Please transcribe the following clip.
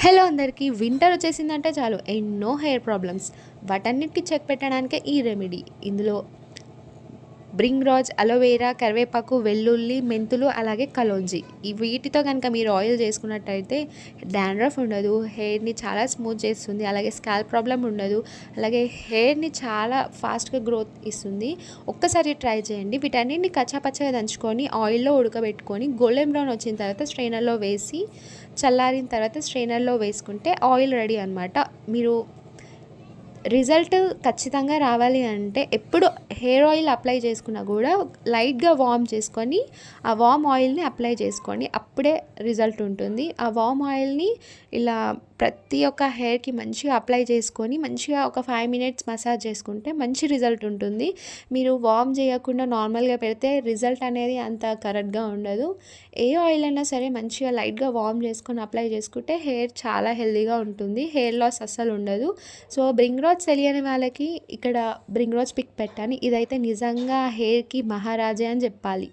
Hello అందరికీ winter వచ్చేసిందంటే చాలు ఎన్నో హెయిర్ ప్రాబ్లమ్స్ వాటన్నిటికీ చెక్ పెట్టడానికే ఈ రెమెడీ. ఇందులో బ్రింగ్ రాజ్, అలోవేరా, కరివేపాకు, వెల్లుల్లి, మెంతులు, అలాగే కలోంజీ ఈ వీటితో కనుక మీరు ఆయిల్ చేసుకున్నట్టయితే డాండ్రఫ్ ఉండదు, హెయిర్ని చాలా స్మూత్ చేస్తుంది, అలాగే స్కాల్ప్ ప్రాబ్లం ఉండదు, అలాగే హెయిర్ని చాలా ఫాస్ట్గా గ్రోత్ ఇస్తుంది. ఒక్కసారి ట్రై చేయండి. వీటన్నిటిని కచ్చాపచ్చగా దంచుకొని ఆయిల్లో ఉడకబెట్టుకొని గోల్డెన్ బ్రౌన్ వచ్చిన తర్వాత స్ట్రైనర్లో వేసి చల్లారిన తర్వాత స్ట్రైనర్లో వేసుకుంటే ఆయిల్ రెడీ అనమాట. మీరు రిజల్ట్ ఖచ్చితంగా రావాలి అంటే ఎప్పుడు హెయిర్ ఆయిల్ అప్లై చేసుకున్నా కూడా లైట్గా వార్మ్ చేసుకొని ఆ వార్మ్ ఆయిల్ని అప్లై చేసుకొని అప్పుడే రిజల్ట్ ఉంటుంది. ఆ వార్మ్ ఆయిల్ని ఇలా ప్రతి ఒక్క హెయిర్కి మంచిగా అప్లై చేసుకొని మంచిగా ఒక 5 మినిట్స్ మసాజ్ చేసుకుంటే మంచి రిజల్ట్ ఉంటుంది. మీరు వార్మ్ చేయకుండా నార్మల్గా పెడితే రిజల్ట్ అనేది అంత కరెక్ట్గా ఉండదు. ఏ ఆయిల్ అయినా సరే మంచిగా లైట్గా వార్మ్ చేసుకొని అప్లై చేసుకుంటే హెయిర్ చాలా హెల్తీగా ఉంటుంది, హెయిర్ లాస్ అస్సలు ఉండదు. సో బ్రింగ్ రాజ్ తెలియని వాళ్ళకి ఇక్కడ బ్రింగ్ రాజ్ పిక్ పెట్టాను. ఇదైతే నిజంగా హెయిర్కి మహారాజే అని చెప్పాలి.